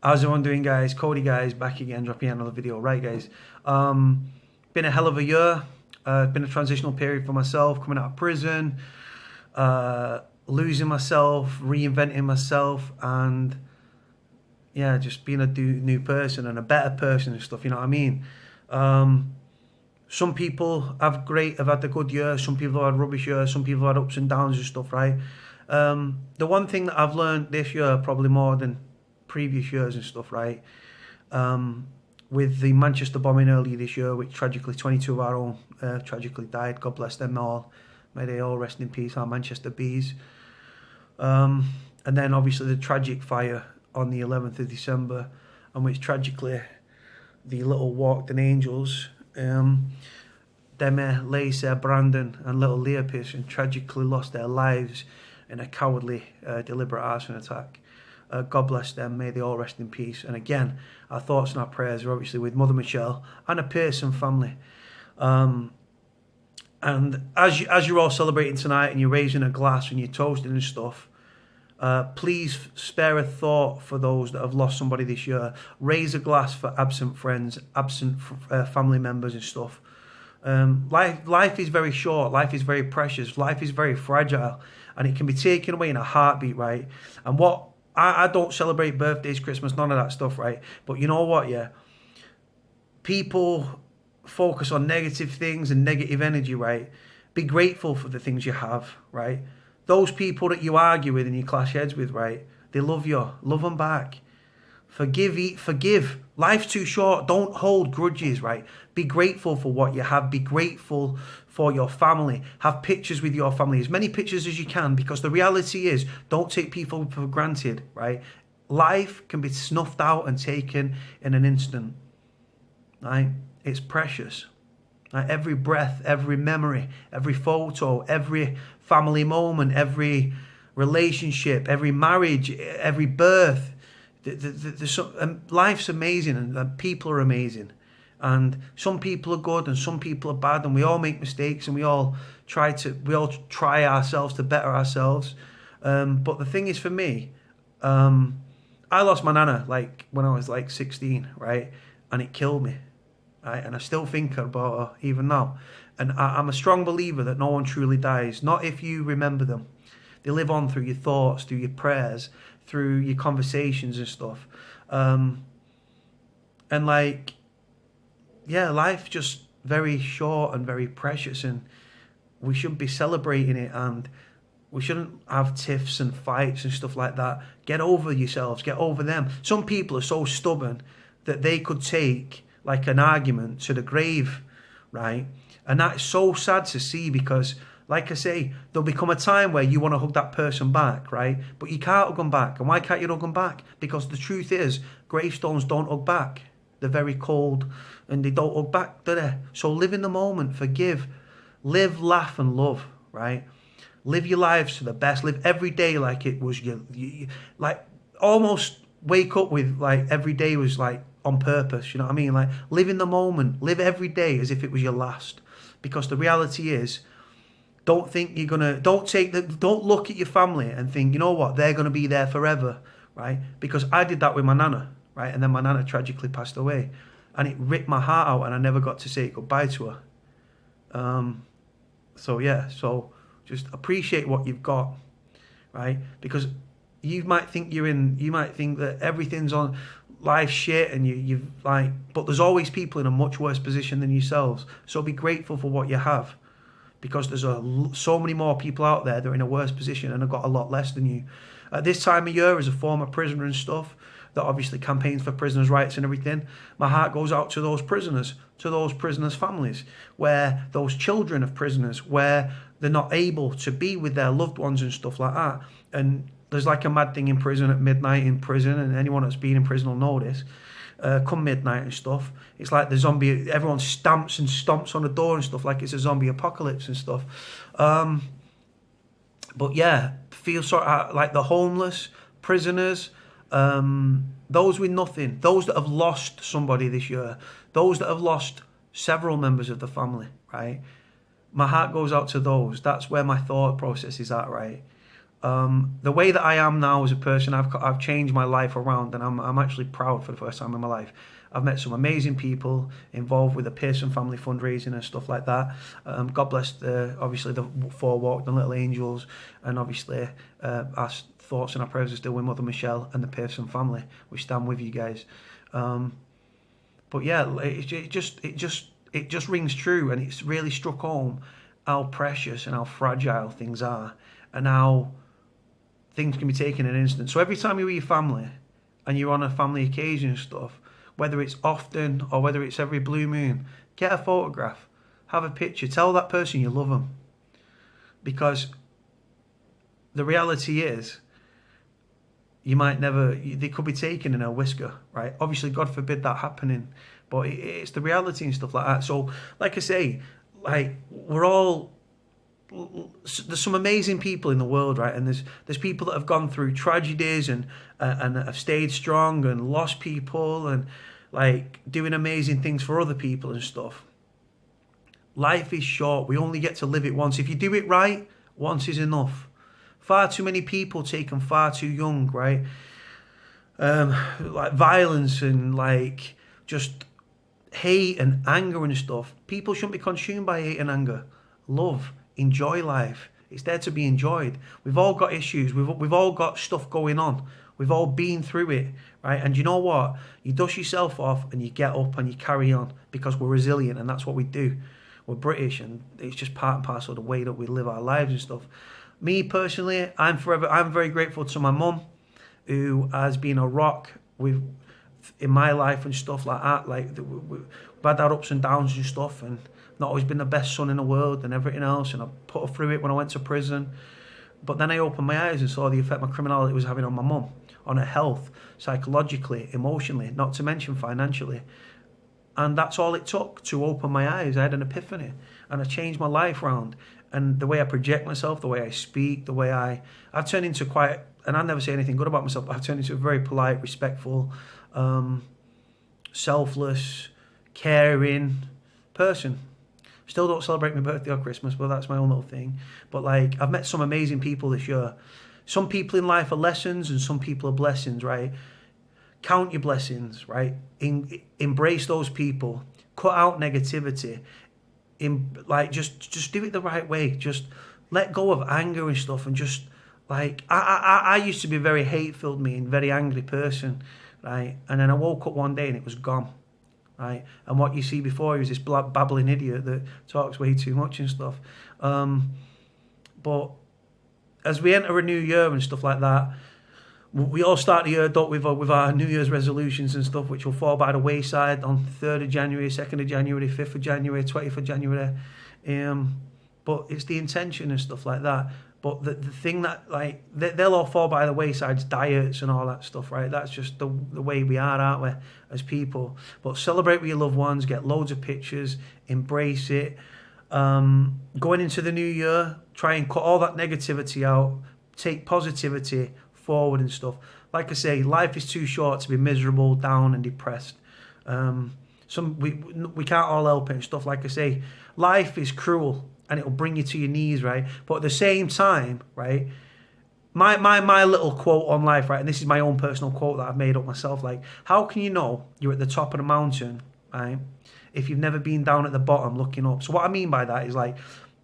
How's everyone doing, guys? Cody, guys, back again, dropping another video. Right, guys. Been a hell of a year. Been a transitional period for myself, coming out of prison, losing myself, reinventing myself, and yeah, just being a new person and a better person and stuff. You know what I mean? Some people have had a good year. Some people have had rubbish years. Some people have had ups and downs and stuff, right? The one thing that I've learned this year, probably more than previous years and stuff, right? With the Manchester bombing earlier this year, which tragically 22 of our own tragically died. God bless them all. May they all rest in peace, our Manchester Bees. And then obviously the tragic fire on the 11th of December, and which tragically the little Walkden Angels, Lachey, Brandon and little Leah Pearson tragically lost their lives in a cowardly deliberate arson attack. God bless them, may they all rest in peace. And again, our thoughts and our prayers are obviously with Mother Michelle and the Pearson family. And as you're all celebrating tonight and you're raising a glass and you're toasting and stuff, please spare a thought for those that have lost somebody this year. Raise a glass for absent friends, absent family members and stuff. Life is very short, life is very precious, life is very fragile, and it can be taken away in a heartbeat, right? And what I don't celebrate birthdays, Christmas, none of that stuff, right? But you know what, yeah? People focus on negative things and negative energy, right? Be grateful for the things you have, right? Those people that you argue with and you clash heads with, right? They love you. Love them back. Forgive. Life's too short. Don't hold grudges, right? Be grateful for what you have. Be grateful for your family. Have pictures with your family. As many pictures as you can, because the reality is, don't take people for granted, right? Life can be snuffed out and taken in an instant, right? It's precious. Right? Every breath, every memory, every photo, every family moment, every relationship, every marriage, every birth. Life's amazing, and people are amazing, and some people are good and some people are bad, and we all make mistakes, and we all try ourselves to better ourselves. But the thing is, for me, I lost my nana like when I was like 16, right, and it killed me, right, and I still think about her even now. And I'm a strong believer that no one truly dies, not if you remember them. They live on through your thoughts, through your prayers, through your conversations and stuff. And like, yeah, life's just very short and very precious, and we should be celebrating it, and we shouldn't have tiffs and fights and stuff like that. Get over yourselves, get over them. Some people are so stubborn that they could take like an argument to the grave, right? And that's so sad to see, because like I say, there'll become a time where you want to hug that person back, right? But you can't hug them back. And why can't you hug them back? Because the truth is, gravestones don't hug back. They're very cold and they don't hug back, do they? So live in the moment, forgive, live, laugh and love, right? Live your lives to the best. Live every day like it was like almost wake up with like every day was like on purpose, you know what I mean? Like live in the moment, live every day as if it was your last. Because the reality is, don't look at your family and think, you know what, they're going to be there forever, right? Because I did that with my nana, right? And then my nana tragically passed away, and it ripped my heart out, and I never got to say goodbye to her. So just appreciate what you've got, right? Because you might think that everything's on life shit, and you've like, but there's always people in a much worse position than yourselves. So be grateful for what you have. Because there's so many more people out there that are in a worse position and have got a lot less than you. At this time of year, as a former prisoner and stuff, that obviously campaigns for prisoners' rights and everything, my heart goes out to those prisoners' families, where those children of prisoners, where they're not able to be with their loved ones and stuff like that. And there's like a mad thing in prison at midnight in prison, and anyone that's been in prison will know this. Come midnight and stuff, it's like the zombie, everyone stamps and stomps on the door and stuff like it's a zombie apocalypse and stuff. But yeah, feel sort of like the homeless, prisoners, those with nothing, those that have lost somebody this year, those that have lost several members of the family, right? My heart goes out to those. That's where my thought process is at, right? The way that I am now as a person, I've changed my life around, and I'm actually proud for the first time in my life. I've met some amazing people involved with the Pearson family fundraising and stuff like that. God bless obviously the Four Walk, the Little Angels, and obviously our thoughts and our prayers are still with Mother Michelle and the Pearson family. We stand with you guys. But yeah, it just rings true, and it's really struck home how precious and how fragile things are, and how things can be taken in an instant. So every time you're with your family and you're on a family occasion and stuff, whether it's often or whether it's every blue moon, get a photograph, have a picture, tell that person you love them. Because the reality is, you might never, they could be taken in a whisker, right? Obviously, God forbid that happening, but it's the reality and stuff like that. So, like I say, like, there's some amazing people in the world, right? And there's people that have gone through tragedies and have stayed strong and lost people and like doing amazing things for other people and stuff. Life is short. We only get to live it once. If you do it right, once is enough. Far too many people taken far too young, right? Like violence and like just hate and anger and stuff. People shouldn't be consumed by hate and anger. Love. Enjoy life. It's there to be enjoyed. We've all got issues. We've all got stuff going on. We've all been through it, right? And you know what? You dust yourself off and you get up and you carry on, because we're resilient, and that's what we do. We're British, and it's just part and parcel of the way that we live our lives and stuff. Me personally, I'm very grateful to my mum, who has been a rock in my life and stuff like that. Like, we've had our ups and downs and stuff, and not always been the best son in the world and everything else, and I put her through it when I went to prison. But then I opened my eyes and saw the effect my criminality was having on my mum, on her health, psychologically, emotionally, not to mention financially. And that's all it took to open my eyes. I had an epiphany, and I changed my life around. And the way I project myself, the way I speak, the way I've turned into quite, and I never say anything good about myself, but I've turned into a very polite, respectful, selfless, caring person. Still don't celebrate my birthday or Christmas, but that's my own little thing. But like, I've met some amazing people this year. Some people in life are lessons and some people are blessings, right? Count your blessings, right? Embrace those people. Cut out negativity. Just do it the right way. Just let go of anger and stuff, and just like, I used to be a very hate-filled, very angry person, right? And then I woke up one day and it was gone. Right, and what you see before you is this babbling idiot that talks way too much and stuff. But as we enter a new year and stuff like that, we all start the year with our New Year's resolutions and stuff, which will fall by the wayside on 3rd of January, 2nd of January, 5th of January, 20th of January. But it's the intention and stuff like that. But the thing that, like, they'll all fall by the wayside, diets and all that stuff, right? That's just the way we are, aren't we, as people? But celebrate with your loved ones, get loads of pictures, embrace it. Going into the new year, try and cut all that negativity out, take positivity forward and stuff. Like I say, life is too short to be miserable, down and depressed. We can't all help it and stuff. Like I say, life is cruel, and it'll bring you to your knees, right? But at the same time, right, my little quote on life, right, and this is my own personal quote that I've made up myself, like, how can you know you're at the top of the mountain, right, if you've never been down at the bottom looking up? So what I mean by that is, like,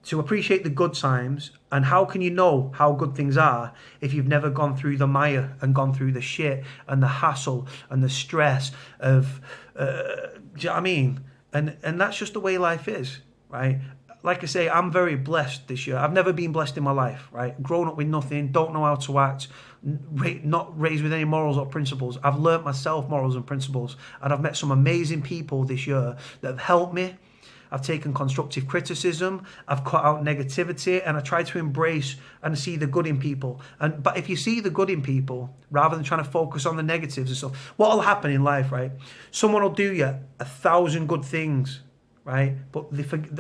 to appreciate the good times, and how can you know how good things are if you've never gone through the mire and gone through the shit and the hassle and the stress of, do you know what I mean? And that's just the way life is, right? Like I say, I'm very blessed this year. I've never been blessed in my life, right? Grown up with nothing, don't know how to act, not raised with any morals or principles. I've learnt myself morals and principles, and I've met some amazing people this year that have helped me. I've taken constructive criticism, I've cut out negativity, and I try to embrace and see the good in people. But if you see the good in people, rather than trying to focus on the negatives and stuff, what will happen in life, right? Someone will do you 1,000 good things, right? But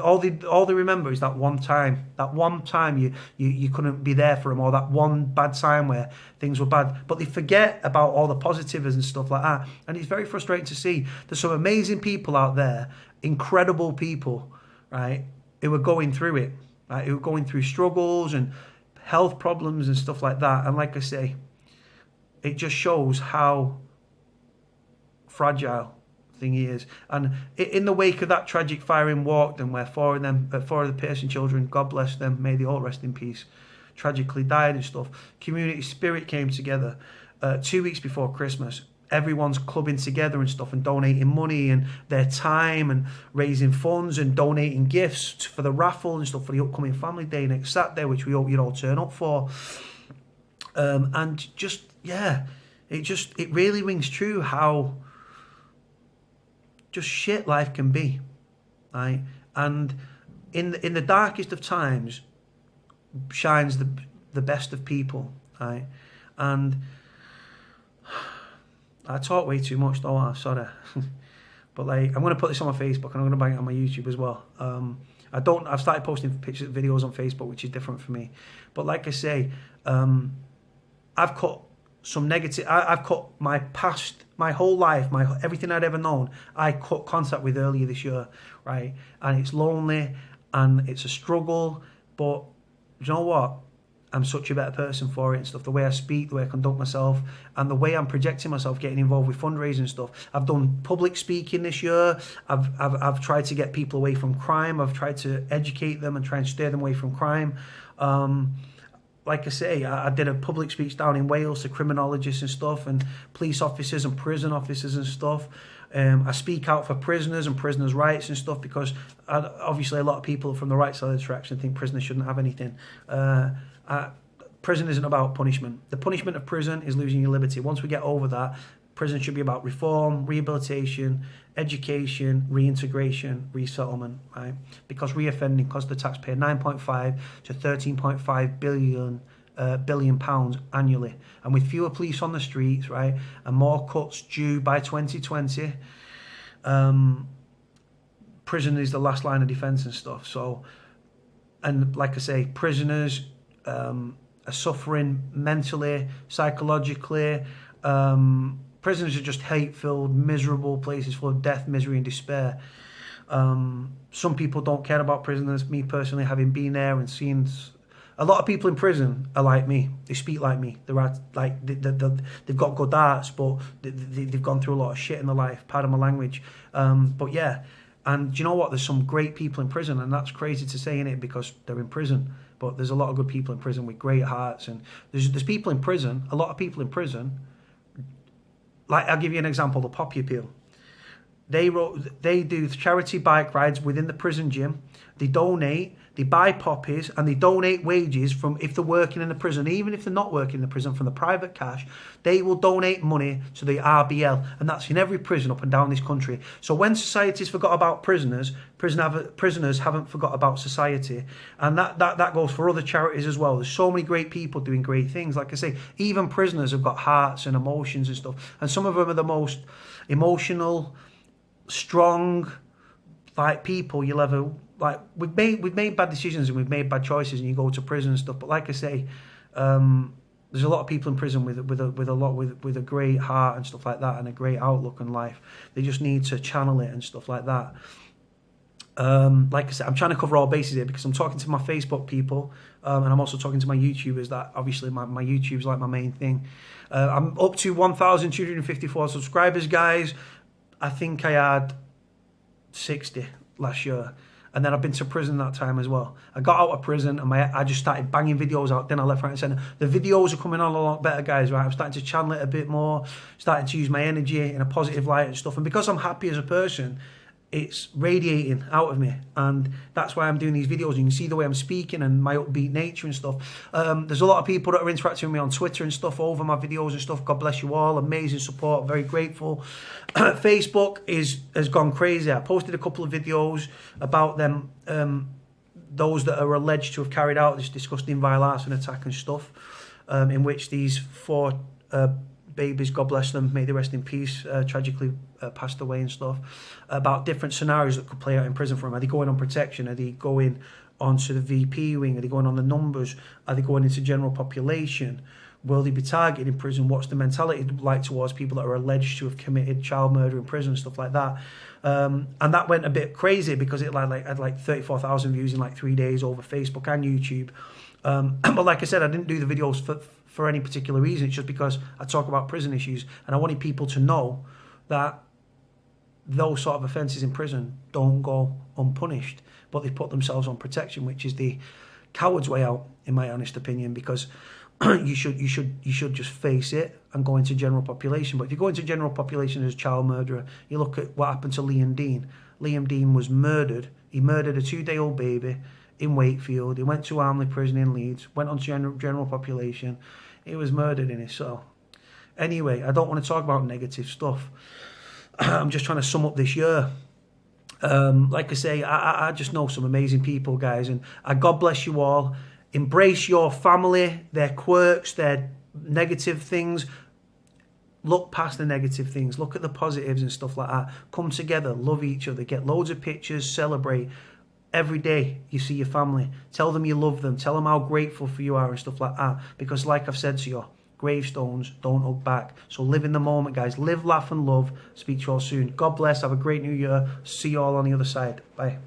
all they remember is that one time. That one time you couldn't be there for them, or that one bad time where things were bad. But they forget about all the positives and stuff like that. And it's very frustrating to see. There's some amazing people out there, incredible people, right, who are going through it, right? Who are going through struggles and health problems and stuff like that. And like I say, it just shows how fragile thing he is. And in the wake of that tragic fire in Walkden, where four of the Pearson children, God bless them, may they all rest in peace, tragically died and stuff, community spirit came together 2 weeks before Christmas. Everyone's clubbing together and stuff and donating money and their time and raising funds and donating gifts for the raffle and stuff for the upcoming family day next Saturday, which we hope you'd all turn up for. And just, yeah, it really rings true how just shit life can be, right? And in the darkest of times shines the best of people, right? And I talk way too much, though. I'm sorry, but like, I'm gonna put this on my Facebook and I'm gonna bang it on my YouTube as well. I've started posting pictures, videos on Facebook, which is different for me. But like I say, I've cut some negative. I've cut my past, my whole life, everything I'd ever known. I cut contact with earlier this year, right? And it's lonely and it's a struggle. But you know what? I'm such a better person for it and stuff. The way I speak, the way I conduct myself, and the way I'm projecting myself, getting involved with fundraising stuff. I've done public speaking this year. I've tried to get people away from crime. I've tried to educate them and try and steer them away from crime. Like I say, I did a public speech down in Wales to criminologists and stuff, and police officers and prison officers and stuff. I speak out for prisoners and prisoners' rights and stuff, because obviously a lot of people from the right side of the traction think prisoners shouldn't have anything. Prison isn't about punishment. The punishment of prison is losing your liberty. Once we get over that, prison should be about reform, rehabilitation, education, reintegration, resettlement, right? Because reoffending costs the taxpayer 9.5 to 13.5 billion pounds annually. And with fewer police on the streets, right, and more cuts due by 2020, prison is the last line of defence and stuff. So, and like I say, prisoners are suffering mentally, psychologically. Prisons are just hate-filled, miserable places full of death, misery and despair. Some people don't care about prisoners. Me personally, having been there and seen a lot of people in prison are like me. They speak like me. They've got good arts, but they've gone through a lot of shit in their life. Pardon my language. But yeah, and do you know what? There's some great people in prison, and that's crazy to say, innit, because they're in prison. But there's a lot of good people in prison with great hearts, and there's people in prison. A lot of people in prison. Like, I'll give you an example, the Poppy Appeal. They do charity bike rides within the prison gym. They donate, they buy poppies, and they donate wages from, if they're working in the prison, even if they're not working in the prison, from the private cash, they will donate money to the RBL, and that's in every prison up and down this country. So when society's forgot about prisoners, prisoners haven't forgot about society, and that goes for other charities as well. There's so many great people doing great things. Like I say, even prisoners have got hearts and emotions and stuff, and some of them are the most emotional, strong, like, people you'll ever, like, we've made bad decisions and we've made bad choices, and you go to prison and stuff. But like I say, there's a lot of people in prison with a great heart and stuff like that, and a great outlook on life. They just need to channel it and stuff like that. Like I said, I'm trying to cover all bases here because I'm talking to my Facebook people, and I'm also talking to my YouTubers. That obviously my YouTube's like my main thing. I'm up to 1,254 subscribers, guys. I think I had 60 last year, and then I've been to prison that time as well. I got out of prison and I just started banging videos out. Then I left, right and centre. The videos are coming on a lot better, guys, right? I'm starting to channel it a bit more, starting to use my energy in a positive light and stuff. And because I'm happy as a person, it's radiating out of me, and that's why I'm doing these videos. You can see the way I'm speaking and my upbeat nature and stuff. There's a lot of people that are interacting with me on Twitter and stuff over my videos and stuff. God bless you all. Amazing support. Very grateful. Facebook has gone crazy. I posted a couple of videos about them, those that are alleged to have carried out this disgusting vile arson attack and stuff, in which these four babies, God bless them, may they rest in peace, tragically passed away and stuff, about different scenarios that could play out in prison for them. Are they going on protection? Are they going onto the VP wing? Are they going on the numbers? Are they going into general population? Will they be targeted in prison? What's the mentality like towards people that are alleged to have committed child murder in prison, stuff like that? And that went a bit crazy because it had like 34,000 views in like 3 days over Facebook and YouTube. But like I said, I didn't do the videos for any particular reason. It's just because I talk about prison issues, and I wanted people to know that those sort of offences in prison don't go unpunished, but they put themselves on protection, which is the coward's way out, in my honest opinion, because you should just face it and go into general population. But if you go into general population as a child murderer, you look at what happened to Liam Dean. Liam Dean was murdered. He murdered a 2-day-old baby in Wakefield. He went to Armley Prison in Leeds, went on to general population. He was murdered in it. So anyway, I don't want to talk about negative stuff. I'm just trying to sum up this year. Like I say, I just know some amazing people, guys, and God bless you all. Embrace your family, their quirks, their negative things. Look past the negative things. Look at the positives and stuff like that. Come together, love each other, get loads of pictures, celebrate. Every day you see your family. Tell them you love them. Tell them how grateful for you are and stuff like that. Because like I've said to you, gravestones don't hug back. So live in the moment, guys. Live, laugh and love. Speak to you all soon. God bless. Have a great new year. See you all on the other side. Bye.